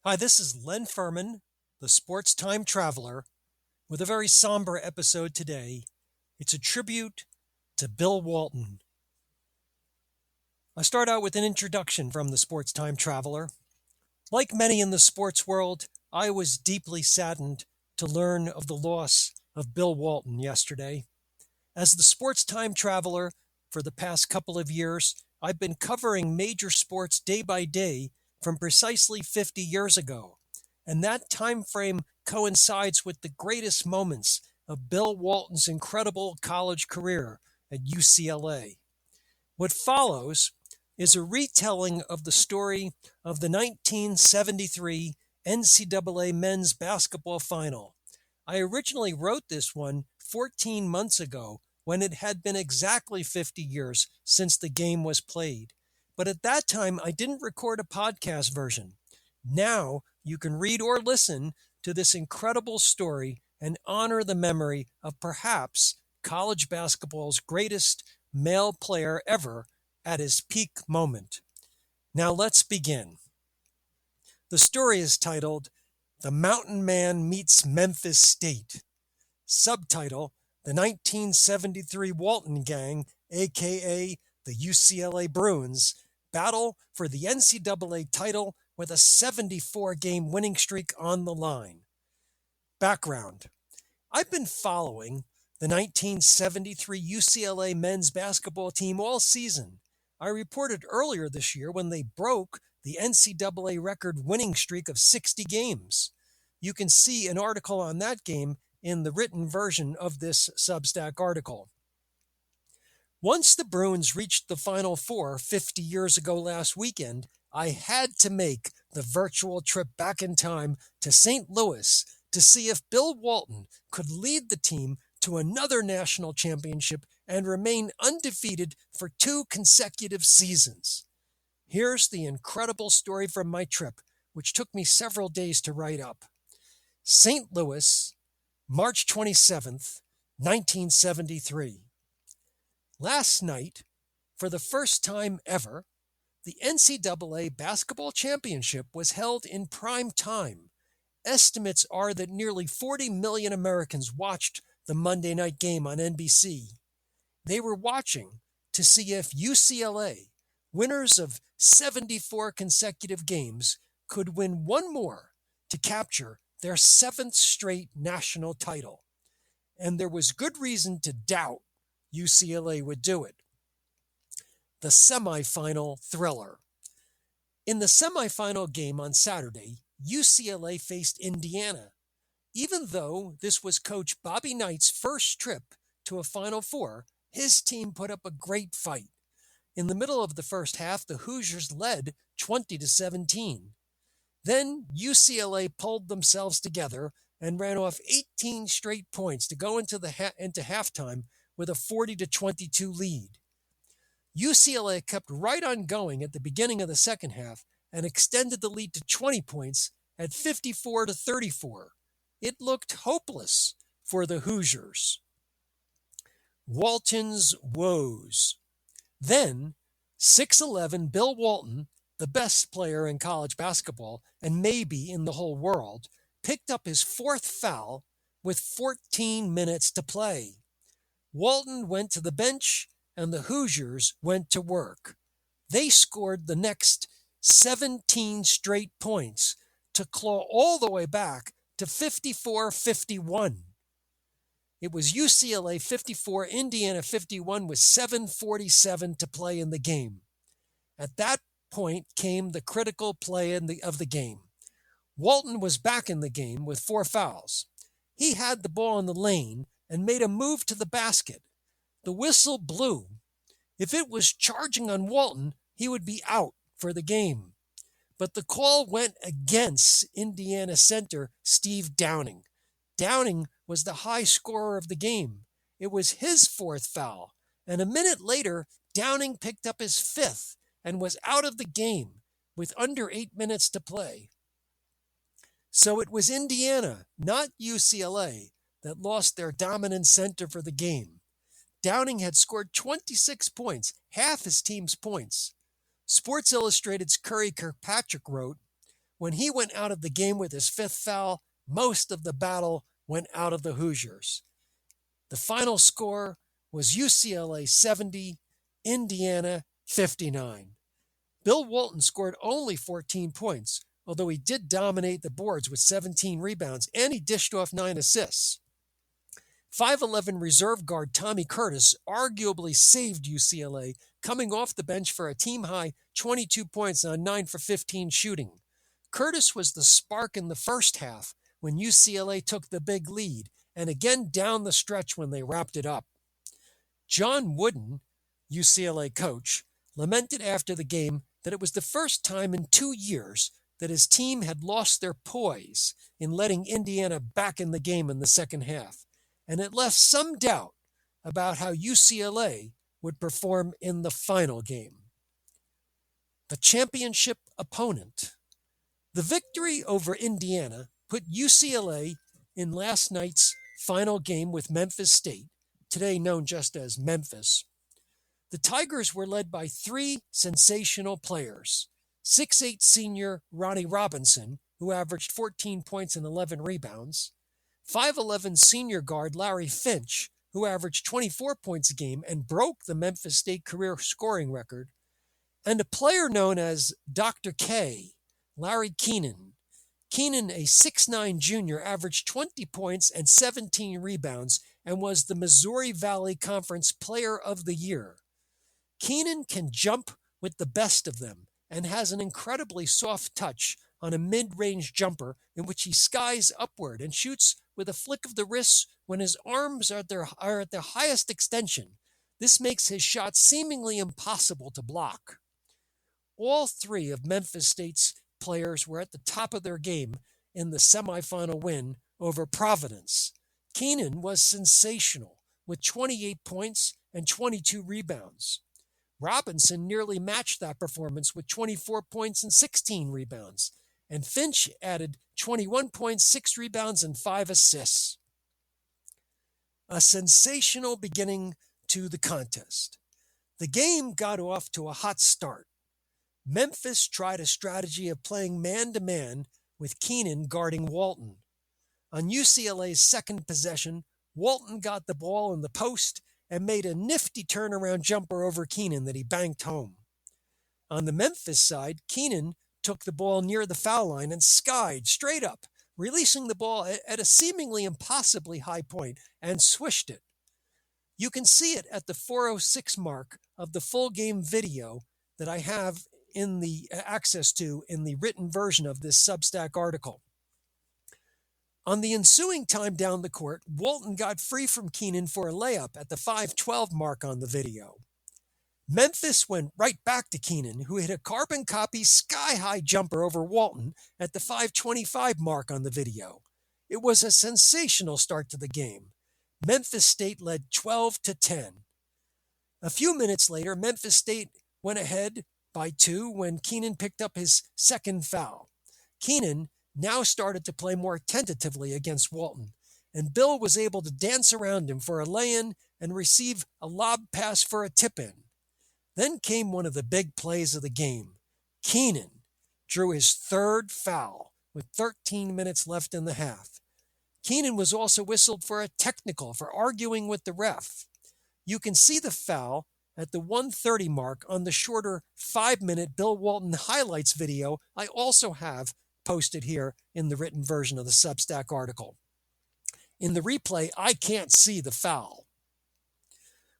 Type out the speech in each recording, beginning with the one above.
Hi, this is Len Furman, the sports time traveler, with a very somber episode today. It's a tribute to Bill Walton. I start out with an introduction from the sports time traveler. Like many in the sports world, I was deeply saddened to learn of the loss of Bill Walton yesterday. As the sports time traveler for the past couple of years, I've been covering major sports day by day from precisely 50 years ago. And that time frame coincides with the greatest moments of Bill Walton's incredible college career at UCLA. What follows is a retelling of the story of the 1973 NCAA men's basketball final. I originally wrote this one 14 months ago when it had been exactly 50 years since the game was played. But at that time, I didn't record a podcast version. Now you can read or listen to this incredible story and honor the memory of perhaps college basketball's greatest male player ever at his peak moment. Now let's begin. The story is titled The Mountain Man Meets Memphis State. Subtitle The 1973 Walton Gang, a.k.a. the UCLA Bruins, battle for the NCAA title with a 74-game winning streak on the line. Background. I've been following the 1973 UCLA men's basketball team all season. I reported earlier this year when they broke the NCAA record winning streak of 60 games. You can see an article on that game in the written version of this Substack article. Once the Bruins reached the Final Four 50 years ago last weekend, I had to make the virtual trip back in time to St. Louis to see if Bill Walton could lead the team to another national championship and remain undefeated for 2 consecutive seasons. Here's the incredible story from my trip, which took me several days to write up. St. Louis, March 27th, 1973. Last night, for the first time ever, the NCAA basketball championship was held in prime time. Estimates are that nearly 40 million Americans watched the Monday night game on NBC. They were watching to see if UCLA, winners of 74 consecutive games, could win one more to capture their 7th straight national title. And there was good reason to doubt UCLA would do it. The semifinal thriller. In the semifinal game on Saturday, UCLA faced Indiana. Even though this was Coach Bobby Knight's first trip to a Final Four, his team put up a great fight. In the middle of the first half, the Hoosiers led 20-17. Then UCLA pulled themselves together and ran off 18 straight points to go into halftime with a 40-22 lead. UCLA kept right on going at the beginning of the second half and extended the lead to 20 points at 54-34. It looked hopeless for the Hoosiers. Walton's woes. Then, 6'11" Bill Walton, the best player in college basketball and maybe in the whole world, picked up his 4th foul with 14 minutes to play. Walton went to the bench and the Hoosiers went to work. They scored the next 17 straight points to claw all the way back to 54-51. It was UCLA 54, Indiana 51 with 7:47 to play in the game. At that point came the critical play of the game. Walton was back in the game with 4 fouls. He had the ball in the lane and made a move to the basket. The whistle blew. If it was charging on Walton, he would be out for the game. But the call went against Indiana center Steve Downing. Downing was the high scorer of the game. It was his 4th foul, and a minute later, Downing picked up his 5th and was out of the game with under 8 minutes to play. So it was Indiana, not UCLA, that lost their dominant center for the game. Downing had scored 26 points, half his team's points. Sports Illustrated's Curry Kirkpatrick wrote, when he went out of the game with his fifth foul, most of the battle went out of the Hoosiers. The final score was UCLA 70, Indiana 59. Bill Walton scored only 14 points, although he did dominate the boards with 17 rebounds, and he dished off 9 assists. 5'11 reserve guard Tommy Curtis arguably saved UCLA, coming off the bench for a team-high 22 points on 9 for 15 shooting. Curtis was the spark in the first half when UCLA took the big lead, and again down the stretch when they wrapped it up. John Wooden, UCLA coach, lamented after the game that it was the first time in 2 years that his team had lost their poise in letting Indiana back in the game in the second half, and it left some doubt about how UCLA would perform in the final game. The championship opponent. The victory over Indiana put UCLA in last night's final game with Memphis State, today known just as Memphis. The Tigers were led by 3 sensational players: 6'8 senior Ronnie Robinson, who averaged 14 points and 11 rebounds, 5'11 senior guard Larry Finch, who averaged 24 points a game and broke the Memphis State career scoring record, and a player known as Dr. K, Larry Keenan. Keenan, a 6'9 junior, averaged 20 points and 17 rebounds and was the Missouri Valley Conference Player of the Year. Keenan can jump with the best of them and has an incredibly soft touch on a mid-range jumper in which he skies upward and shoots with a flick of the wrists when his arms are at their highest extension. This makes his shot seemingly impossible to block. All 3 of Memphis State's players were at the top of their game in the semifinal win over Providence. Keenan was sensational with 28 points and 22 rebounds. Robinson nearly matched that performance with 24 points and 16 rebounds, and Finch added 21 points, 6 rebounds, and 5 assists. A sensational beginning to the contest. The game got off to a hot start. Memphis tried a strategy of playing man-to-man with Keenan guarding Walton. On UCLA's second possession, Walton got the ball in the post and made a nifty turnaround jumper over Keenan that he banked home. On the Memphis side, Keenan took the ball near the foul line and skied straight up, releasing the ball at a seemingly impossibly high point and swished it. You can see it at the 4:06 mark of the full game video that I have in the access to in the written version of this Substack article. On the ensuing time down the court, Walton got free from Keenan for a layup at the 5:12 mark on the video. Memphis went right back to Keenan, who hit a carbon copy sky-high jumper over Walton at the 5:25 mark on the video. It was a sensational start to the game. Memphis State led 12-10. A few minutes later, Memphis State went ahead by 2 when Keenan picked up his second foul. Keenan now started to play more tentatively against Walton, and Bill was able to dance around him for a lay-in and receive a lob pass for a tip-in. Then came one of the big plays of the game. Keenan drew his 3rd foul with 13 minutes left in the half. Keenan was also whistled for a technical for arguing with the ref. You can see the foul at the 1:30 mark on the shorter 5-minute Bill Walton highlights video I also have posted here in the written version of the Substack article. In the replay, I can't see the foul.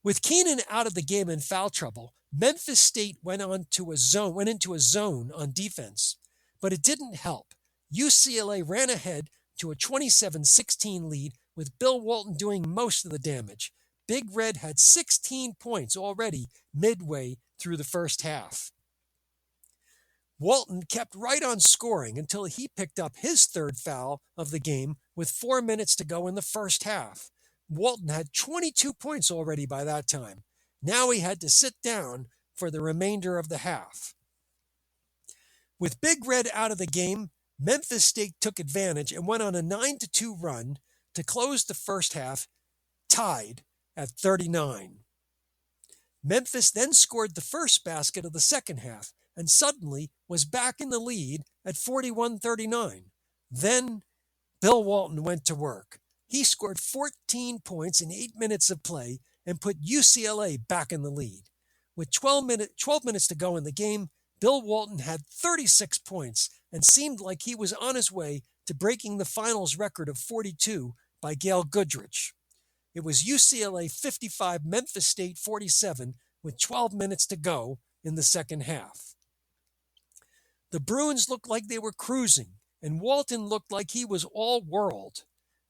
With Keenan out of the game in foul trouble, Memphis State went into a zone on defense, but it didn't help. UCLA ran ahead to a 27-16 lead with Bill Walton doing most of the damage. Big Red had 16 points already midway through the first half. Walton kept right on scoring until he picked up his 3rd foul of the game with 4 minutes to go in the first half. Walton had 22 points already by that time. Now he had to sit down for the remainder of the half. With Big Red out of the game, Memphis State took advantage and went on a 9-2 run to close the first half, tied at 39. Memphis then scored the first basket of the second half, and suddenly was back in the lead at 41-39. Then Bill Walton went to work. He scored 14 points in 8 minutes of play and put UCLA back in the lead. With 12 minutes to go in the game, Bill Walton had 36 points and seemed like he was on his way to breaking the finals record of 42 by Gail Goodrich. It was UCLA 55, Memphis State 47 with 12 minutes to go in the second half. The Bruins looked like they were cruising, and Walton looked like he was all world.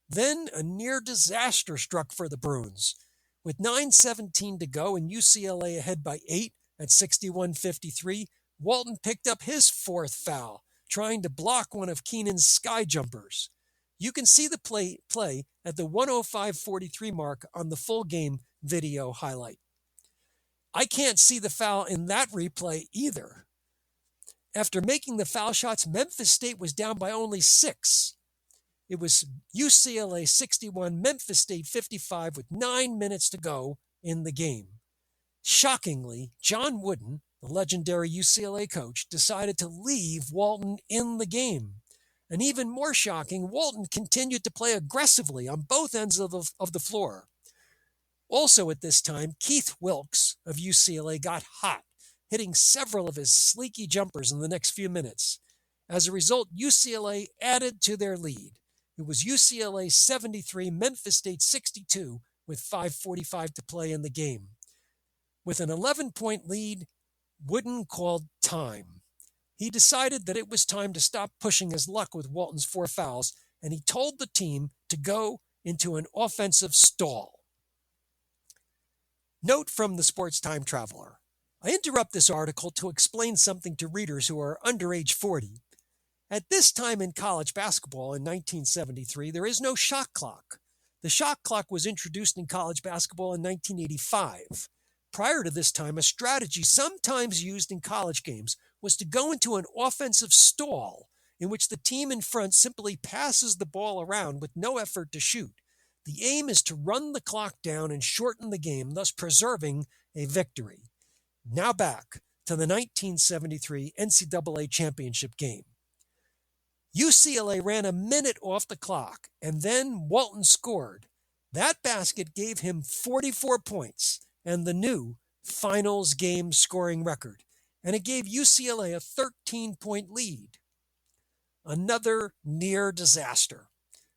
Then a near disaster struck for the Bruins. With 9:17 to go and UCLA ahead by 8 at 61-53, Walton picked up his fourth foul, trying to block one of Keenan's sky jumpers. You can see the play at the 105:43 mark on the full game video highlight. I can't see the foul in that replay either. After making the foul shots, Memphis State was down by only 6. It was UCLA 61, Memphis State 55 with 9 minutes to go in the game. Shockingly, John Wooden, the legendary UCLA coach, decided to leave Walton in the game. And even more shocking, Walton continued to play aggressively on both ends of the floor. Also at this time, Keith Wilkes of UCLA got hot, hitting several of his sleeky jumpers in the next few minutes. As a result, UCLA added to their lead. It was UCLA 73, Memphis State 62 with 5:45 to play in the game. With an 11-point lead, Wooden called time. He decided that it was time to stop pushing his luck with Walton's 4 fouls, and he told the team to go into an offensive stall. Note from the Sports Time Traveler. I interrupt this article to explain something to readers who are under age 40. At this time in college basketball in 1973, there is no shot clock. The shot clock was introduced in college basketball in 1985. Prior to this time, a strategy sometimes used in college games was to go into an offensive stall in which the team in front simply passes the ball around with no effort to shoot. The aim is to run the clock down and shorten the game, thus preserving a victory. Now back to the 1973 NCAA championship game. UCLA ran a minute off the clock, and then Walton scored. That basket gave him 44 points and the new finals game scoring record, and it gave UCLA a 13-point lead. Another near disaster.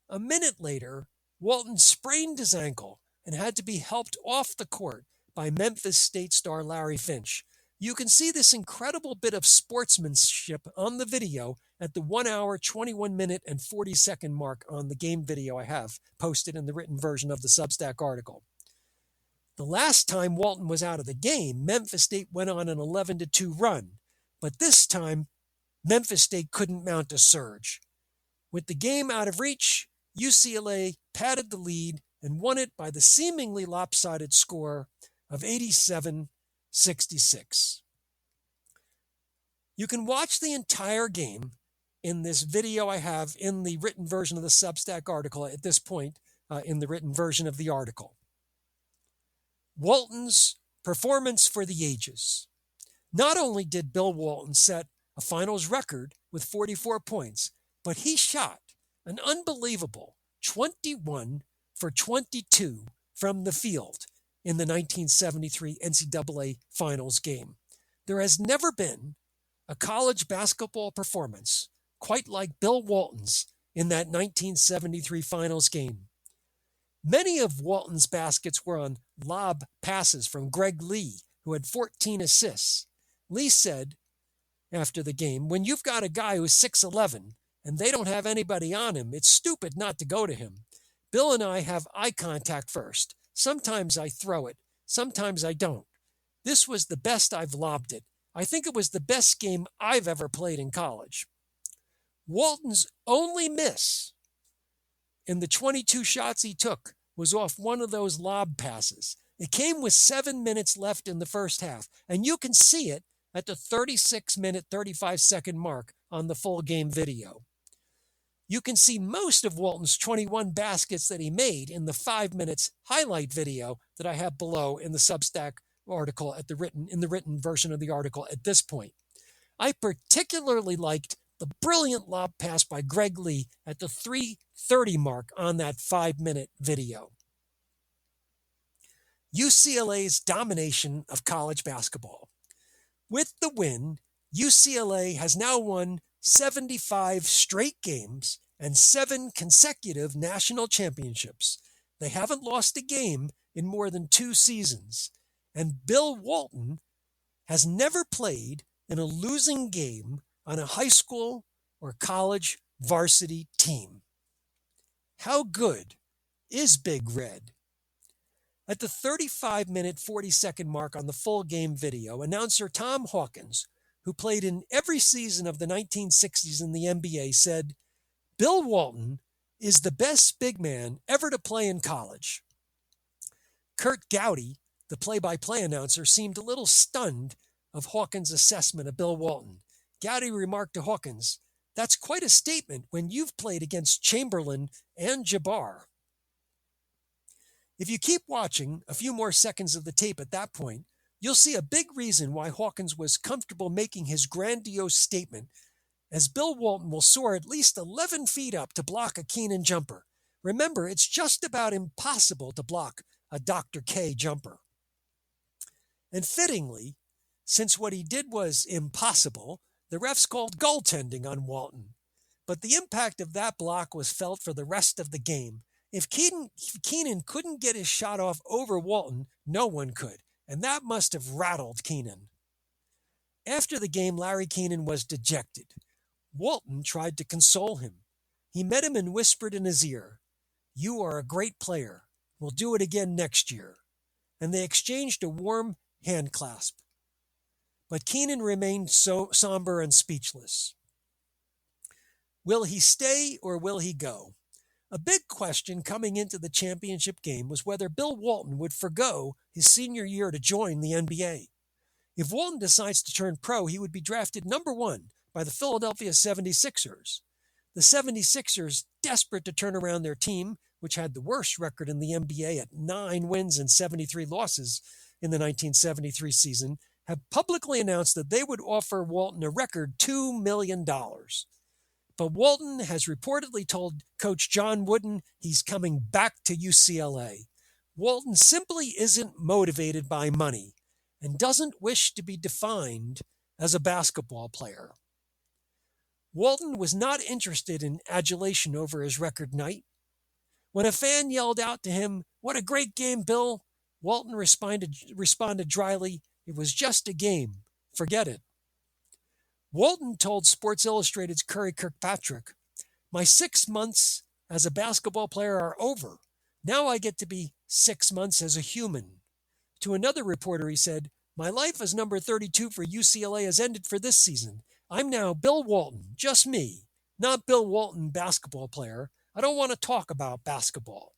A minute later, Walton sprained his ankle and had to be helped off the court by Memphis State star Larry Finch. You can see this incredible bit of sportsmanship on the video at the 1 hour, 21 minute, and 40-second mark on the game video I have posted in the written version of the Substack article. The last time Walton was out of the game, Memphis State went on an 11-2 run, but this time Memphis State couldn't mount a surge. With the game out of reach, UCLA padded the lead and won it by the seemingly lopsided score of 87-66. You can watch the entire game in this video I have in the written version of the Substack article at this point in the written version of the article. Walton's performance for the ages. Not only did Bill Walton set a finals record with 44 points, but he shot an unbelievable 21 for 22 from the field in the 1973 NCAA Finals game. There has never been a college basketball performance quite like Bill Walton's in that 1973 Finals game. Many of Walton's baskets were on lob passes from Greg Lee, who had 14 assists. Lee said after the game, "When you've got a guy who's 6'11", and they don't have anybody on him, it's stupid not to go to him. Bill and I have eye contact first. Sometimes I throw it. Sometimes I don't. This was the best I've lobbed it. I think it was the best game I've ever played in college." Walton's only miss in the 22 shots he took was off one of those lob passes. It came with 7 minutes left in the first half, and you can see it at the 36-minute, 35-second mark on the full game video. You can see most of Walton's 21 baskets that he made in the 5 minutes highlight video that I have below in the Substack article in the written version of the article at this point. I particularly liked the brilliant lob pass by Greg Lee at the 3:30 mark on that 5-minute video. UCLA's domination of college basketball. With the win, UCLA has now won 75 straight games and 7 consecutive national championships. They haven't lost a game in more than 2 seasons. And Bill Walton has never played in a losing game on a high school or college varsity team. How good is Big Red? At the 35-minute, 40-second mark on the full game video, announcer Tom Hawkins, who played in every season of the 1960s in the NBA, said, "Bill Walton is the best big man ever to play in college." Kurt Gowdy, the play-by-play announcer, seemed a little stunned of Hawkins' assessment of Bill Walton. Gowdy remarked to Hawkins, "That's quite a statement when you've played against Chamberlain and Jabbar." If you keep watching a few more seconds of the tape at that point, you'll see a big reason why Hawkins was comfortable making his grandiose statement, as Bill Walton will soar at least 11 feet up to block a Keenan jumper. Remember, it's just about impossible to block a Dr. K jumper. And fittingly, since what he did was impossible, the refs called goaltending on Walton. But the impact of that block was felt for the rest of the game. If Keenan couldn't get his shot off over Walton, no one could, and that must have rattled Keenan. After the game, Larry Keenan was dejected. Walton tried to console him. He met him and whispered in his ear, "You are a great player. We'll do it again next year." And they exchanged a warm hand clasp. But Keenan remained so somber and speechless. Will he stay or will he go? A big question coming into the championship game was whether Bill Walton would forgo his senior year to join the NBA. If Walton decides to turn pro, he would be drafted number 1 by the Philadelphia 76ers. The 76ers, desperate to turn around their team, which had the worst record in the NBA at 9 wins and 73 losses in the 1973 season, have publicly announced that they would offer Walton a record $2 million. But Walton has reportedly told Coach John Wooden he's coming back to UCLA. Walton simply isn't motivated by money and doesn't wish to be defined as a basketball player. Walton was not interested in adulation over his record night. When a fan yelled out to him, "What a great game, Bill," Walton responded dryly, "It was just a game. Forget it." Walton told Sports Illustrated's Curry Kirkpatrick, "My 6 months as a basketball player are over. Now I get to be 6 months as a human." To another reporter, he said, "My life as number 32 for UCLA has ended for this season. I'm now Bill Walton, just me, not Bill Walton, basketball player. I don't want to talk about basketball."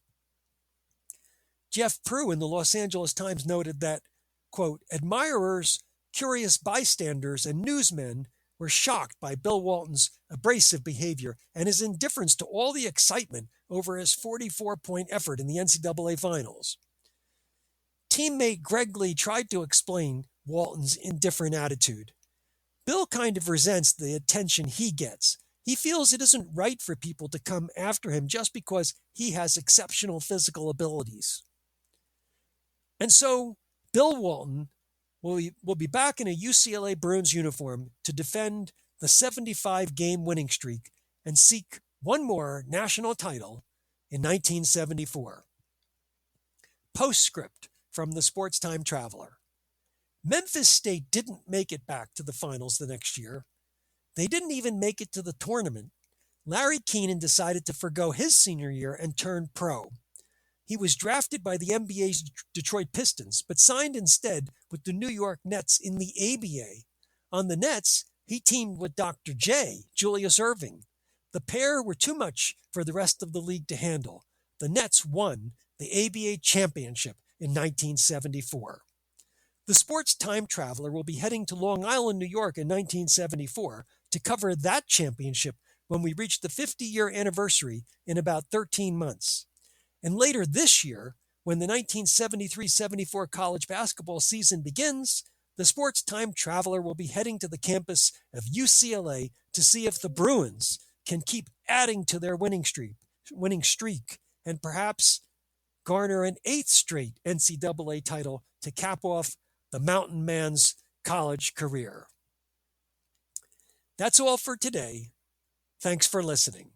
Jeff Prue in the Los Angeles Times noted that, quote, "Admirers, curious bystanders, and newsmen were shocked by Bill Walton's abrasive behavior and his indifference to all the excitement over his 44-point effort in the NCAA Finals." Teammate Greg Lee tried to explain Walton's indifferent attitude. "Bill kind of resents the attention he gets. He feels it isn't right for people to come after him just because he has exceptional physical abilities." And so, Bill Walton will be back in a UCLA Bruins uniform to defend the 75-game winning streak and seek one more national title in 1974. Postscript from the Sports Time Traveler. Memphis State didn't make it back to the finals the next year. They didn't even make it to the tournament. Larry Keenan decided to forgo his senior year and turn pro. He was drafted by the NBA's Detroit Pistons, but signed instead with the New York Nets in the ABA. On the Nets, he teamed with Dr. J, Julius Erving. The pair were too much for the rest of the league to handle. The Nets won the ABA championship in 1974. The Sports Time Traveler will be heading to Long Island, New York in 1974 to cover that championship when we reach the 50-year anniversary in about 13 months. And later this year, when the 1973-74 college basketball season begins, the sports time traveler will be heading to the campus of UCLA to see if the Bruins can keep adding to their winning streak, and perhaps garner an eighth straight NCAA title to cap off the mountain man's college career. That's all for today. Thanks for listening.